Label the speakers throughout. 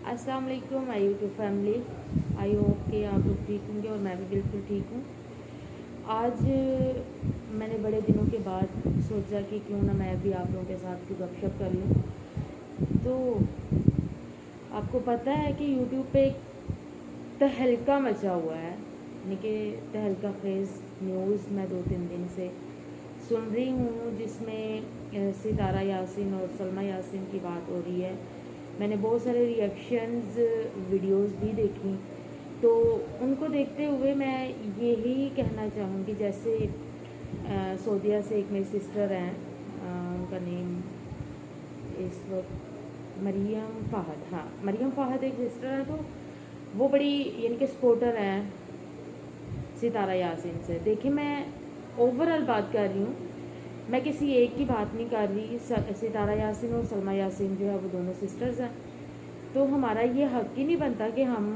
Speaker 1: अस्सलाम वालेकुम my YouTube family. I hope कि आप लोग ठीक होंगे और मैं भी बिल्कुल ठीक हूँ। आज मैंने बड़े दिनों के बाद सोचा कि क्यों ना मैं भी आप लोगों के साथ कोई गपशप कर लूँ। तो आपको पता है कि यूट्यूब पे एक तहलका मचा हुआ है, यानी कि तहलका खेज़ न्यूज़ मैं 2-3 दिन से सुन रही हूँ, जिसमें सितारा यासीन और सलमा यासीन की बात हो रही है। मैंने बहुत सारे रिएक्शंस वीडियोस भी देखी, तो उनको देखते हुए मैं यही कहना चाहूँगी, जैसे सऊदीया से एक मेरी सिस्टर हैं, उनका नेम इस वक्त मरियम फ़ाहद, हाँ मरियम फ़ाहद एक सिस्टर है। तो वो बड़ी यानी कि सपोर्टर हैं सितारा यासीन से। देखिए, मैं ओवरऑल बात कर रही हूँ, मैं किसी एक की बात नहीं कर रही। सितारा यासीन और सलमा यासीन जो है वो दोनों सिस्टर्स हैं, तो हमारा ये हक ही नहीं बनता कि हम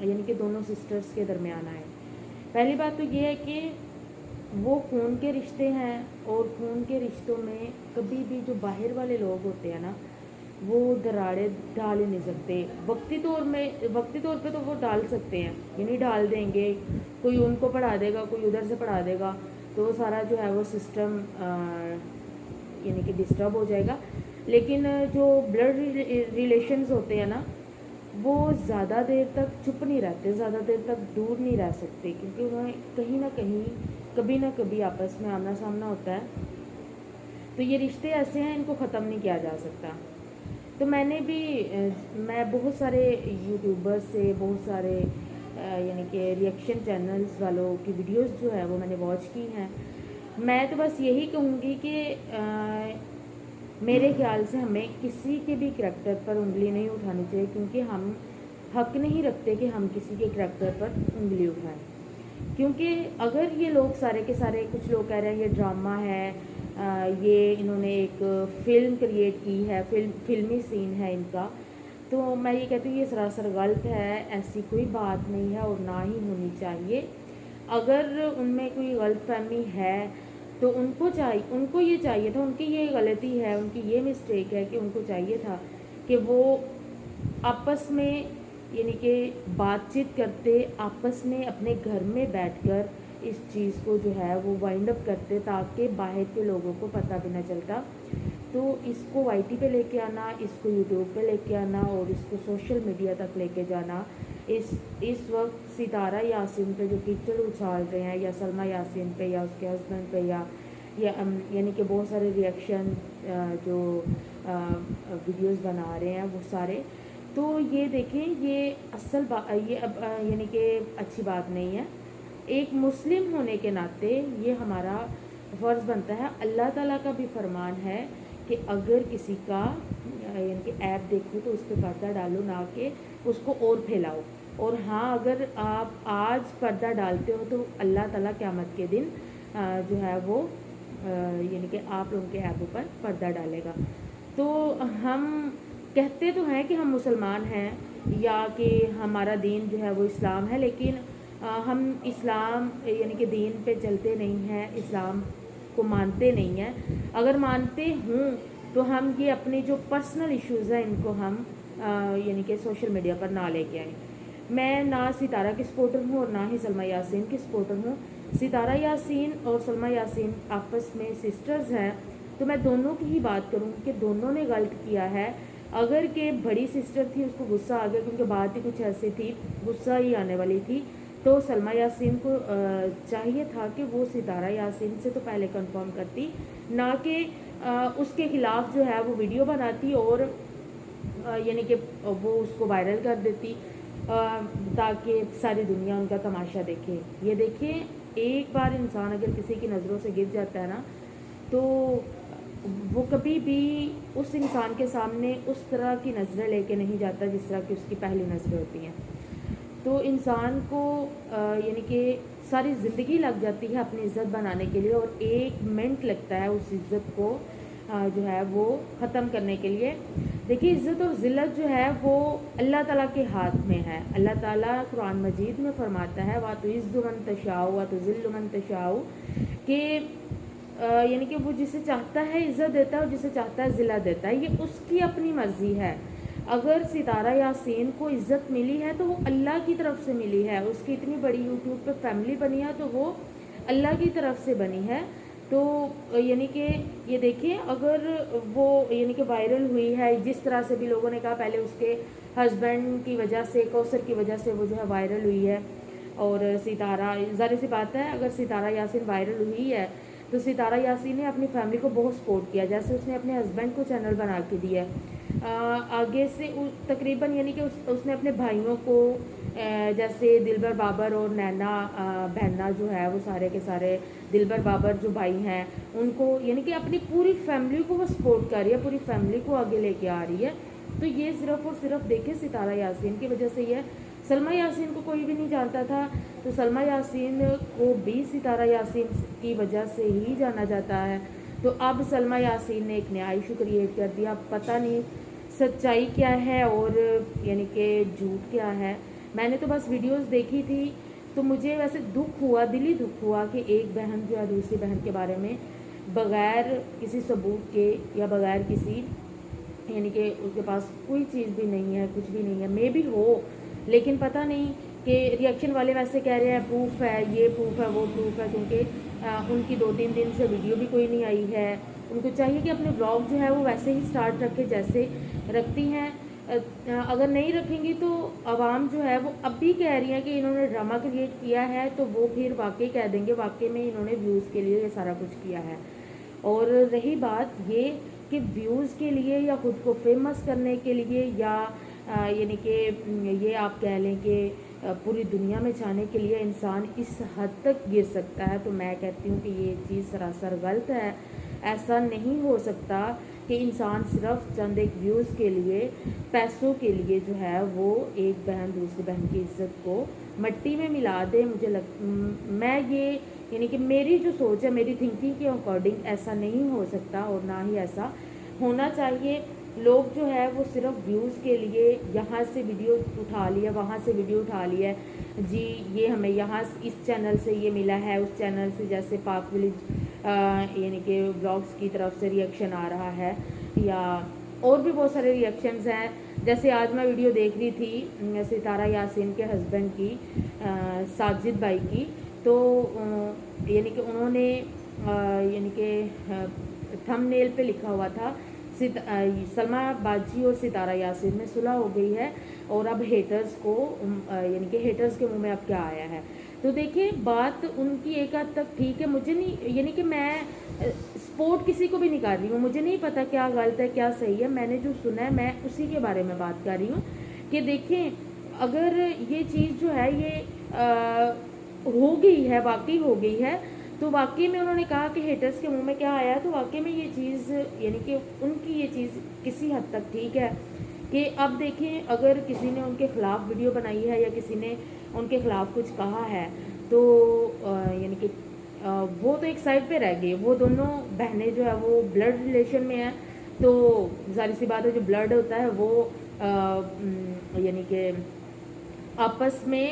Speaker 1: यानी कि दोनों सिस्टर्स के दरमियान आए। पहली बात तो ये है कि वो खून के रिश्ते हैं, और खून के रिश्तों में कभी भी जो बाहर वाले लोग होते हैं ना, वो दरारें डाल ही नहीं सकते। वक्ती तौर पे तो वो डाल सकते हैं, यानी डाल देंगे, कोई उनको पढ़ा देगा, कोई उधर से पढ़ा देगा, तो वो सारा जो है वो सिस्टम यानी कि डिस्टर्ब हो जाएगा। लेकिन जो ब्लड रिलेशंस होते हैं ना, वो ज़्यादा देर तक चुप नहीं रहते, ज़्यादा देर तक दूर नहीं रह सकते, क्योंकि उन्हें कहीं ना कहीं कभी ना कभी आपस में आमना सामना होता है। तो ये रिश्ते ऐसे हैं, इनको ख़त्म नहीं किया जा सकता। तो मैं बहुत सारे यूट्यूबर्स से, बहुत सारे यानी कि रिएक्शन चैनल्स वालों की वीडियोस जो है वो मैंने वॉच की हैं। मैं तो बस यही कहूँगी कि मेरे ख्याल से हमें किसी के भी करैक्टर पर उंगली नहीं उठानी चाहिए, क्योंकि हम हक नहीं रखते कि हम किसी के करैक्टर पर उंगली उठाएं। क्योंकि अगर ये लोग सारे के सारे, कुछ लोग कह रहे हैं ये ड्रामा है, ये इन्होंने एक फ़िल्म क्रिएट की है, फिल्मी सीन है इनका, तो मैं ये कहती हूँ ये सरासर गलत है। ऐसी कोई बात नहीं है और ना ही होनी चाहिए। अगर उनमें कोई गलतफहमी है तो उनको ये चाहिए था, उनकी ये गलती है, उनकी ये मिस्टेक है कि उनको चाहिए था कि वो आपस में यानी कि बातचीत करते, आपस में अपने घर में बैठकर इस चीज़ को जो है वो वाइंड अप करते, ताकि बाहर के लोगों को पता भी ना चलता। तो इसको वाईटी पे लेके आना, इसको यूट्यूब पे लेके आना और इसको सोशल मीडिया तक लेके जाना, इस वक्त सितारा यासीन पे जो कीचड़ उछाल रहे हैं, या सलमा यासीन पे, या उसके हस्बैंड पे, या यानी कि बहुत सारे रिएक्शन जो वीडियोस बना रहे हैं वो सारे, तो ये देखें, ये असल बात, ये अब यानी कि अच्छी बात नहीं है। एक मुस्लिम होने के नाते ये हमारा फ़र्ज़ बनता है। अल्लाह ताला का भी फरमान है कि अगर किसी का यानी कि ऐप देखो तो उस पर पर्दा डालो, ना कि उसको और फैलाओ। और हाँ, अगर आप आज पर्दा डालते हो तो अल्लाह ताला क़यामत के दिन जो है वो यानी कि आप लोगों के ऐपों पर पर्दा डालेगा। तो हम कहते तो हैं कि हम मुसलमान हैं, या कि हमारा दीन जो है वो इस्लाम है, लेकिन हम इस्लाम यानी कि दीन पे चलते नहीं हैं, इस्लाम को मानते नहीं हैं। अगर मानते हों तो हम ये अपने जो पर्सनल इश्यूज़ हैं इनको हम यानी कि सोशल मीडिया पर ना लेके आएँ। मैं ना सितारा की सपोर्टर हूँ और ना ही सलमा यासीन की सपोर्टर हूँ। सितारा यासीन और सलमा यासीन आपस में सिस्टर्स हैं, तो मैं दोनों की ही बात करूँगी कि दोनों ने गलत किया है। अगर के बड़ी सिस्टर थी, उसको गुस्सा आ गया, क्योंकि बात ही कुछ ऐसी थी, गुस्सा ही आने वाली थी, तो सलमा यासीन को चाहिए था कि वो सितारा यासीन से तो पहले कंफर्म करती, ना कि उसके ख़िलाफ़ जो है वो वीडियो बनाती और यानी कि वो उसको वायरल कर देती, ताकि सारी दुनिया उनका तमाशा देखे। ये देखिए, एक बार इंसान अगर किसी की नज़रों से गिर जाता है ना, तो वो कभी भी उस इंसान के सामने उस तरह की नज़रें लेके नहीं जाता जिस तरह की उसकी पहली नज़रें होती हैं। तो इंसान को यानी कि सारी ज़िंदगी लग जाती है अपनी इज़्ज़त बनाने के लिए, और 1 मिनट लगता है उस इज़्ज़त को जो है वो ख़त्म करने के लिए। देखिए, इज़्ज़त और ज़िल्लत जो है वो अल्लाह ताला के हाथ में है। अल्लाह ताला कुरान मजीद में फ़रमाता है, वा तो इज़्ज़ु मन तशाउ वा तो ज़िल्लु मन तशाउ, कि यानी कि वो जिसे चाहता है इज़्ज़त देता है और जिसे चाहता है ज़िल्लत देता है। ये उसकी अपनी मर्ज़ी है। اگر ستارہ یاسین کو عزت ملی ہے تو وہ اللہ کی طرف سے ملی ہے، اس کی اتنی بڑی یوٹیوب پہ فیملی بنی ہے تو وہ اللہ کی طرف سے بنی ہے۔ تو یعنی کہ یہ دیکھیں، اگر وہ یعنی کہ وائرل ہوئی ہے، جس طرح سے بھی لوگوں نے کہا پہلے اس کے ہسبینڈ کی وجہ سے، کوثر کی وجہ سے وہ جو ہے وائرل ہوئی ہے، اور ستارہ، ظاہر سی بات ہے اگر ستارہ یاسین وائرل ہوئی ہے تو ستارہ یاسین نے اپنی فیملی کو بہت سپورٹ کیا، جیسے اس نے اپنے ہسبینڈ کو چینل بنا کے دیا ہے، آگے سے تقریباً یعنی کہ اس نے اپنے بھائیوں کو جیسے دلبر بابر اور نینا بہنا جو ہے وہ سارے کے سارے، دلبر بابر جو بھائی ہیں ان کو، یعنی کہ اپنی پوری فیملی کو وہ سپورٹ کر رہی ہے، پوری فیملی کو آگے لے کے آ رہی ہے۔ تو یہ صرف اور صرف دیکھیں ستارہ یاسین کی وجہ سے ہی ہے۔ سلمیٰ یاسین کو کوئی بھی نہیں جانتا تھا، تو سلمیٰ یاسین کو بھی ستارہ یاسین کی وجہ سے ہی جانا جاتا ہے۔ تو اب سلمیٰ یاسین نے ایک نیا ایشو کریٹ کر دیا، پتہ نہیں سچائی کیا ہے اور یعنی کہ جھوٹ کیا ہے۔ میں نے تو بس ویڈیوز دیکھی تھی تو مجھے ویسے دکھ ہوا، دلی دکھ ہوا کہ ایک بہن جو ہے دوسری بہن کے بارے میں بغیر کسی ثبوت کے یا بغیر کسی یعنی کہ اس کے پاس کوئی چیز بھی نہیں ہے، کچھ بھی نہیں ہے، مے بھی ہو لیکن پتہ نہیں کہ ریئیکشن والے ویسے کہہ رہے ہیں پروف ہے، یہ پروف ہے، وہ پروف ہے، کیونکہ ان کی 2-3 دن سے ویڈیو بھی کوئی نہیں آئی ہے۔ ان کو چاہیے کہ اپنے بلاگ جو ہے وہ ویسے ہی سٹارٹ رکھے جیسے رکھتی ہیں، اگر نہیں رکھیں گی تو عوام جو ہے وہ اب بھی کہہ رہی ہیں کہ انہوں نے ڈرامہ کریٹ کیا ہے، تو وہ پھر واقعی کہہ دیں گے واقعی میں انہوں نے ویوز کے لیے یہ سارا کچھ کیا ہے۔ اور رہی بات یہ کہ ویوز کے لیے یا خود کو فیمس کرنے کے لیے یا یعنی کہ یہ آپ کہہ لیں کہ پوری دنیا میں چھانے کے لیے انسان اس حد تک گر سکتا ہے، تو میں کہتی ہوں کہ یہ چیز سراسر غلط ہے۔ ایسا نہیں ہو سکتا کہ انسان صرف چند ایک ویوز کے لیے، پیسوں کے لیے جو ہے وہ ایک بہن دوسری بہن کی عزت کو مٹی میں ملا دے۔ میں یہ یعنی کہ میری جو سوچ ہے، میری تھنکنگ کے اکارڈنگ ایسا نہیں ہو سکتا اور نہ ہی ایسا ہونا چاہیے۔ لوگ جو ہے وہ صرف ویوز کے لیے یہاں سے ویڈیو اٹھا لیا، وہاں سے ویڈیو اٹھا لیا ہے، جی یہ ہمیں یہاں اس چینل سے یہ ملا ہے، اس چینل سے جیسے پاک ولیج یعنی کہ بلاگز کی طرف سے ریئیکشن آ رہا ہے، یا اور بھی بہت سارے ریئیکشنز ہیں۔ جیسے آج میں ویڈیو دیکھ رہی تھی ستارہ یاسین کے ہسبینڈ کی، ساجد بھائی کی، تو یعنی کہ انہوں نے یعنی کہ تھم نیل پہ لکھا ہوا تھا سلمیٰ باجی اور ستارہ یاسین میں صلح ہو گئی ہے اور اب ہیٹرز کو یعنی کہ ہیٹرز کے منہ میں اب کیا آیا ہے۔ تو دیکھیں بات ان کی ایک حد تک ٹھیک ہے، مجھے نہیں یعنی کہ میں سپورٹ کسی کو بھی نہیں کر رہی ہوں، مجھے نہیں پتہ کیا غلط ہے کیا صحیح ہے، میں نے جو سنا ہے میں اسی کے بارے میں بات کر رہی ہوں کہ دیکھیں اگر یہ چیز جو ہے یہ ہو گئی ہے، واقعی ہو گئی ہے، تو واقعی میں انہوں نے کہا کہ ہیٹرز کے منہ میں کیا آیا ہے، تو واقعی میں یہ چیز یعنی کہ ان کی یہ چیز کسی حد تک ٹھیک ہے کہ اب دیکھیں اگر کسی نے ان کے خلاف ویڈیو بنائی ہے یا کسی نے ان کے خلاف کچھ کہا ہے تو یعنی کہ وہ تو ایک سائڈ پہ رہ گئی، وہ دونوں بہنیں جو ہے وہ بلڈ ریلیشن میں ہیں، تو ظاہر سی بات ہے جو بلڈ ہوتا ہے وہ یعنی کہ آپس میں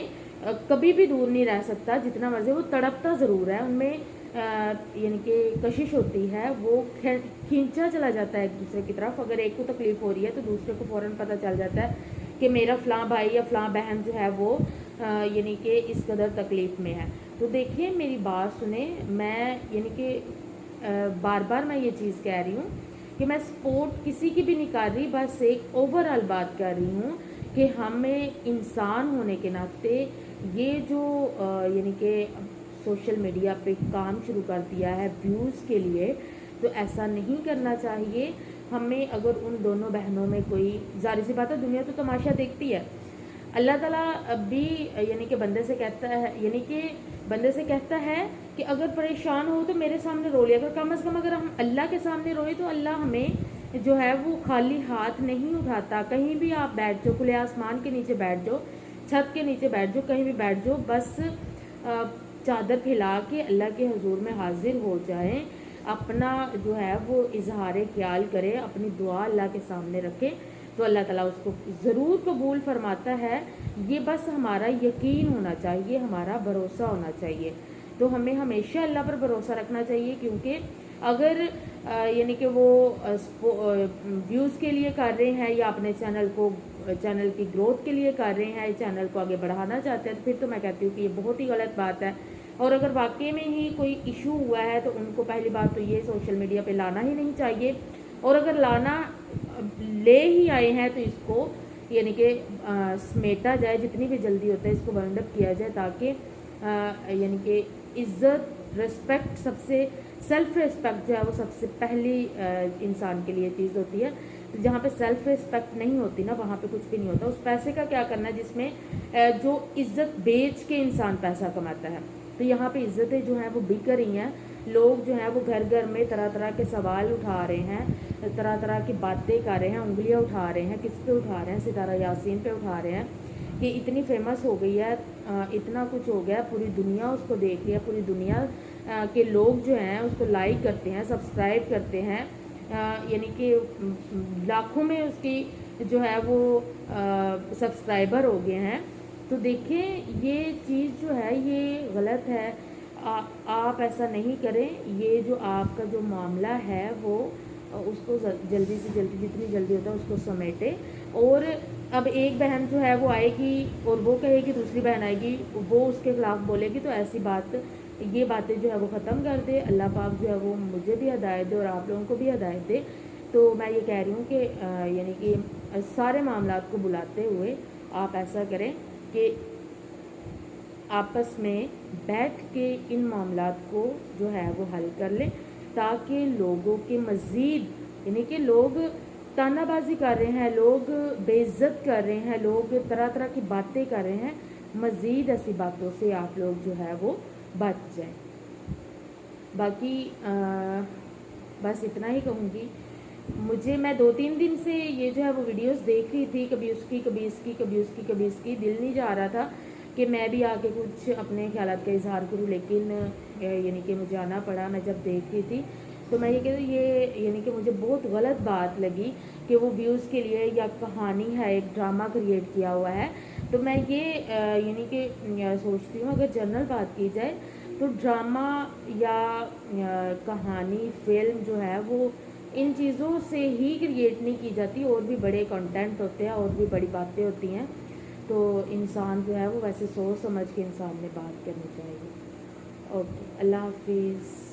Speaker 1: کبھی بھی دور نہیں رہ سکتا، جتنا مرضی وہ تڑپتا ضرور ہے، ان میں یعنی کہ کشش ہوتی ہے، وہ کھینچا چلا جاتا ہے ایک دوسرے کی طرف۔ اگر ایک کو تکلیف ہو رہی ہے تو دوسرے کو فوراً پتہ چل جاتا ہے کہ میرا فلاں بھائی یا فلاں بہن جو ہے وہ یعنی کہ اس قدر تکلیف میں ہے۔ تو دیکھیے میری بات سنیں، میں یعنی کہ بار بار میں یہ چیز کہہ رہی ہوں کہ میں سپورٹ کسی کی بھی نہیں کر رہی، بس ایک اوور آل بات کر رہی ہوں کہ ہمیں انسان ہونے کے ناطے یہ جو یعنی کہ سوشل میڈیا پہ کام شروع کر دیا ہے ویوز کے لیے، تو ایسا نہیں کرنا چاہیے ہمیں۔ اگر ان دونوں بہنوں میں کوئی، ظاہر سی بات ہے دنیا تو تماشا دیکھتی ہے، اللہ تعالیٰ بھی یعنی کہ بندے سے کہتا ہے کہ اگر پریشان ہو تو میرے سامنے رو لیا، اگر کم از کم اگر ہم اللہ کے سامنے روئے تو اللہ ہمیں جو ہے وہ خالی ہاتھ نہیں اٹھاتا۔ کہیں بھی آپ بیٹھ جاؤ، کھلے آسمان کے نیچے بیٹھ جاؤ، چھت کے نیچے بیٹھ جاؤ، کہیں بھی بیٹھ جاؤ، بس چادر پھیلا کے اللہ کے حضور میں حاضر ہو جائیں، اپنا جو ہے وہ اظہار خیال کرے، اپنی دعا اللہ کے سامنے رکھے تو اللہ تعالیٰ اس کو ضرور قبول فرماتا ہے۔ یہ بس ہمارا یقین ہونا چاہیے، ہمارا بھروسہ ہونا چاہیے، تو ہمیں ہمیشہ اللہ پر بھروسہ رکھنا چاہیے، کیونکہ اگر यानी कि वो व्यूज़ के लिए कर रहे हैं या अपने चैनल की ग्रोथ के लिए कर रहे हैं, चैनल को आगे बढ़ाना चाहते हैं, तो फिर तो मैं कहती हूँ कि ये बहुत ही गलत बात है। और अगर वाकई में ही कोई इशू हुआ है तो उनको पहली बात तो ये सोशल मीडिया पे लाना ही नहीं चाहिए, और अगर लाना ले ही आए हैं तो इसको यानी कि समेटा जाए, जितनी भी जल्दी होता है इसको वाइंड अप किया जाए, ताकि यानी कि इज़्ज़त, रिस्पेक्ट, सबसे सेल्फ रिस्पेक्ट जो है वो सबसे पहली इंसान के लिए चीज़ होती है। तो जहाँ पे सेल्फ रिस्पेक्ट नहीं होती ना, वहाँ पे कुछ भी नहीं होता। उस पैसे का क्या करना है जिसमें जो इज़्ज़त बेच के इंसान पैसा कमाता है। तो यहाँ पे इज़्ज़तें जो हैं वो बिक रही हैं, लोग जो हैं वो घर घर में तरह तरह के सवाल उठा रहे हैं, तरह तरह की बातें कर रहे हैं, उंगलियां उठा रहे हैं। किस पे उठा रहे हैं? सितारा यासीन पे उठा रहे हैं कि इतनी फेमस हो गई है, इतना कुछ हो गया, पूरी दुनिया उसको देख रही है, पूरी दुनिया के लोग जो हैं उसको लाइक करते हैं, सब्सक्राइब करते हैं, यानी कि लाखों में उसकी जो है वो सब्सक्राइबर हो गए हैं। तो देखिए ये चीज़ जो है ये गलत है। आप ऐसा नहीं करें। ये जो आपका जो मामला है वो उसको जल्दी से जल्दी, जितनी जल्दी होता है उसको समेटे। और अब एक बहन जो है वो आएगी और वो कहेगी, दूसरी बहन आएगी वो उसके खिलाफ बोलेगी, तो ऐसी बात, ये बातें जो है वो ख़त्म कर दे। अल्लाह पाक जो है वो मुझे भी हिदायत दे और आप लोगों को भी हिदायत दे। तो मैं ये कह रही हूँ कि यानी कि सारे मामलात को बुलाते हुए आप ऐसा करें कि आपस में बैठ के इन मामलात को जो है वो हल कर लें, ताकि लोगों के मज़ीद, यानी कि लोग तानाबाजी कर रहे हैं, लोग बेइज्जत कर रहे हैं, लोग तरह तरह की बातें कर रहे हैं, मज़ीद ऐसी बातों से आप लोग जो है वो बच जाएं। बाकी बस इतना ही कहूँगी। मैं 2-3 दिन से ये जो है वो वीडियोस देख रही थी, कभी उसकी, कभी इसकी, कभी उसकी, कभी इसकी। दिल नहीं जा रहा था कि मैं भी आके कुछ अपने ख्यालात का इजहार करूँ, लेकिन यानी कि मुझे आना पड़ा। मैं जब देख रही थी तो मैं ये कह रही, ये यानी कि मुझे बहुत गलत बात लगी कि वो व्यूज़ के लिए, या कहानी है, एक ड्रामा क्रिएट किया हुआ है। तो मैं ये यानी कि सोचती हूँ, अगर जनरल बात की जाए तो ड्रामा या कहानी, फिल्म जो है वो इन चीज़ों से ही क्रिएट नहीं की जाती, और भी बड़े कंटेंट होते हैं, और भी बड़ी बातें होती हैं। तो इंसान जो है वो वैसे सोच समझ के इंसान ने बात करनी चाहिए। ओके, अल्लाह हाफिज़।